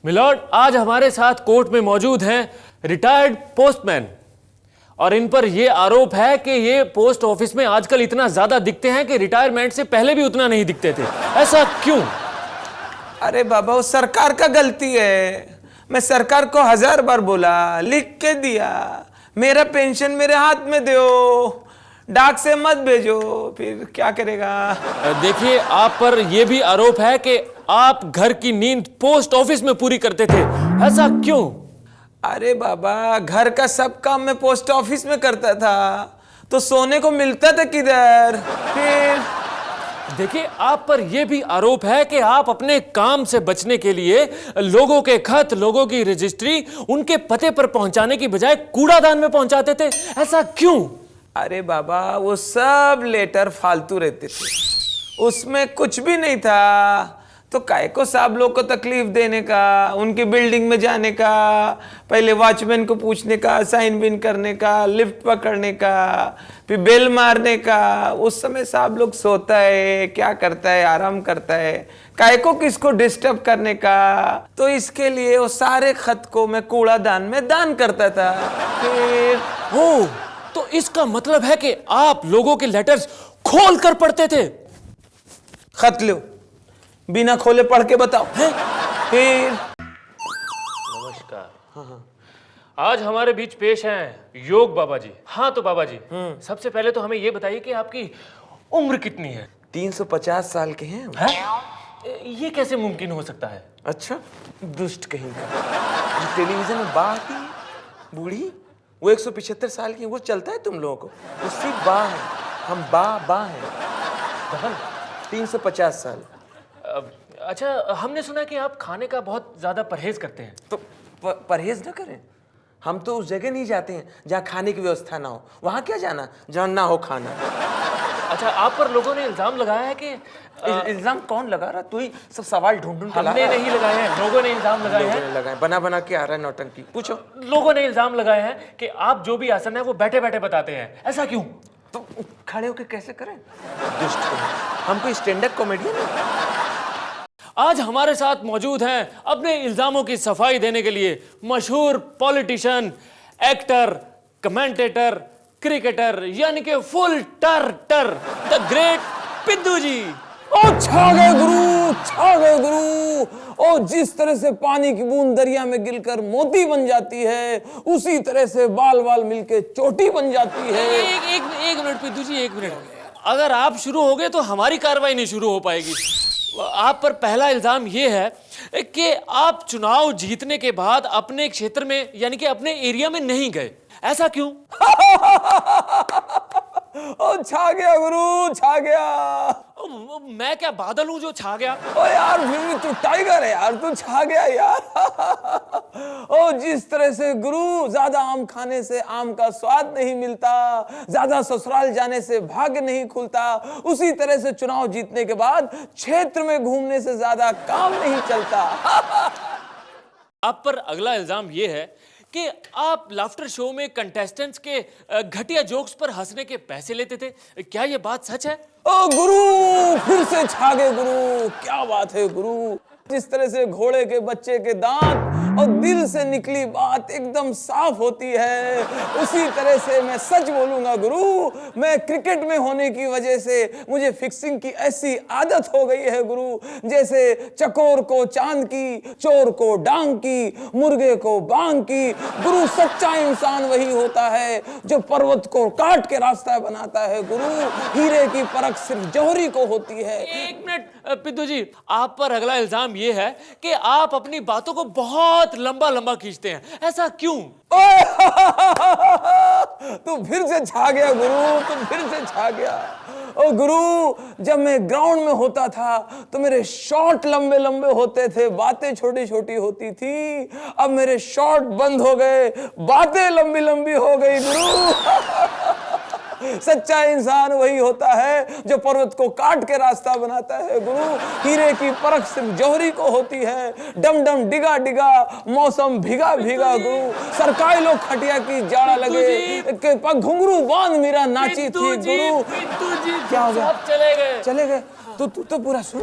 Milord, आज हमारे साथ कोर्ट में मौजूद हैं रिटायर्ड पोस्टमैन और इन पर यह आरोप है कि ये पोस्ट ऑफिस में आजकल इतना ज्यादा दिखते हैं कि रिटायरमेंट से पहले भी उतना नहीं दिखते थे। ऐसा क्यों? अरे बाबा, वो सरकार का गलती है। मैं सरकार को 1000 बार बोला, लिख के दिया, मेरा पेंशन मेरे हाथ में दो, डाक से मत भेजो, फिर क्या करेगा। देखिए, आप पर यह भी आरोप है कि आप घर की नींद पोस्ट ऑफिस में पूरी करते थे। ऐसा क्यों? अरे बाबा, घर का सब काम मैं पोस्ट ऑफिस में करता था, तो सोने को मिलता था किधर। फिर देखिए, आप पर यह भी आरोप है कि आप अपने काम से बचने के लिए लोगों के खत, लोगों की रजिस्ट्री उनके पते पर पहुंचाने की बजाय कूड़ादान में पहुंचाते थे। ऐसा क्यों? अरे बाबा, वो सब लेटर फालतू रहते थे, उसमें कुछ भी नहीं था, तो काय को साहब लोग को तकलीफ देने का, उनकी बिल्डिंग में जाने का, पहले वॉचमैन को पूछने का, साइन बिन करने का, लिफ्ट पकड़ने का, फिर बेल मारने का। उस समय साहब लोग सोता है, क्या करता है, आराम करता है, काय को किसको डिस्टर्ब करने का। तो इसके लिए वो सारे खत को मैं कूड़ादान में दान करता था। फिर हो, तो इसका मतलब है कि आप लोगों के लेटर्स खोल कर पढ़ते थे। खत लो, बिना खोले पढ़ के बताओ। फिर नमस्कार। आज हमारे बीच पेश हैं योग बाबा जी। हाँ तो बाबा जी, सबसे पहले तो हमें यह बताइए कि आपकी उम्र कितनी है? 350 साल के हैं। ये कैसे मुमकिन हो सकता है? अच्छा, दुष्ट कहीं का। जो टेलीविजन में बा आती है बूढ़ी, वो 175 साल की, वो चलता है तुम लोगों को? वो सिर्फ बा है, हम बा है। दहन 350 साल। अच्छा, हमने सुना कि आप खाने का बहुत ज्यादा परहेज करते हैं। तो परहेज न करें? हम तो उस जगह नहीं जाते हैं जहाँ खाने की व्यवस्था ना हो। वहाँ क्या जाना जहाँ ना हो खाना। अच्छा, आप पर लोगों ने इल्जाम लगाया है कि इल्जाम कौन लगा रहा? तू ही सब सवाल ढूंढ के ला हमने नहीं लगाए हैं, लोगों ने इल्जाम लगाए हैं। बना बना के आ रहा है नौटंकी। पूछो। लोगों ने इल्जाम लगाए हैं कि आप जो भी आसन है वो बैठे बैठे बताते हैं। ऐसा क्यों? तो खड़े होके कैसे करें? दुष्ट हम कोई स्टैंड अप कॉमेडियन है? आज हमारे साथ मौजूद हैं अपने इल्जामों की सफाई देने के लिए मशहूर पॉलिटिशियन, एक्टर, कमेंटेटर, क्रिकेटर, यानी कि फुल टर द ग्रेट पिद्दू जी। ओ छा गए गुरु, छा गए गुरु। ओ जिस तरह से पानी की बूंद दरिया में गिरकर मोती बन जाती है, उसी तरह से बाल बाल मिलके चोटी बन जाती है। एक मिनट पिद्दू जी, एक मिनट। अगर आप शुरू हो गए तो हमारी कार्रवाई नहीं शुरू हो पाएगी। आप पर पहला इल्जाम यह है कि आप चुनाव जीतने के बाद अपने क्षेत्र में, यानी कि अपने एरिया में नहीं गए। ऐसा क्यों? ओ छा गया गुरु, छा गया। मैं क्या बादल हूं जो छा गया? ओ यार, फिर भी तू टाइगर है यार, तू छा गया यार। ओ जिस तरह से गुरु, ज्यादा आम खाने से आम का स्वाद नहीं मिलता, ज्यादा ससुराल जाने से भाग्य नहीं खुलता, उसी तरह से चुनाव जीतने के बाद क्षेत्र में घूमने से ज्यादा काम नहीं चलता। आप पर अगला इल्जाम यह है कि आप लाफ्टर शो में कंटेस्टेंट्स के घटिया जोक्स पर हंसने के पैसे लेते थे। क्या यह बात सच है? ओ गुरु, फिर से छा गए गुरु। क्या बात है गुरु, जिस तरह से घोड़े के बच्चे के दांत और दिल से निकली बात एकदम साफ होती है, उसी तरह से मैं सच बोलूंगा गुरु। मैं क्रिकेट में होने की वजह से मुझे फिक्सिंग की ऐसी आदत हो गई है गुरु, जैसे चकोर को चांद की, चोर को डांग की, मुर्गे को बांग की। गुरु, सच्चा इंसान वही होता है जो पर्वत को काट के रास्ता बनाता है गुरु। हीरे की परख सिर्फ जौहरी को होती है। एक मिनट पिद्दू जी, आप पर अगला इल्जाम यह है कि आप अपनी बातों को बहुत लंबा लंबा खींचते हैं। ऐसा क्यों? तू फिर से छा गया गुरु, तू फिर से छा गया। ओ गुरु, जब मैं ग्राउंड में होता था तो मेरे शॉट लंबे लंबे होते थे, बातें छोटी छोटी होती थी। अब मेरे शॉट बंद हो गए, बातें लंबी लंबी हो गई गुरु। सच्चा इंसान वही होता है जो पर्वत को काट के रास्ता बनाता है गुरु। हीरे की परख सिर्फ जौहरी को होती है। डम डम डिगा डिगा, मौसम भीगा भीगा गुरु। सरकाई लोग खटिया की जाड़ा लगे के पग घुंघरू बांध मीरा नाची थी गुरु। पिद्दू जी, क्या हो गया? चले गए। चले गए? तो पूरा सुन।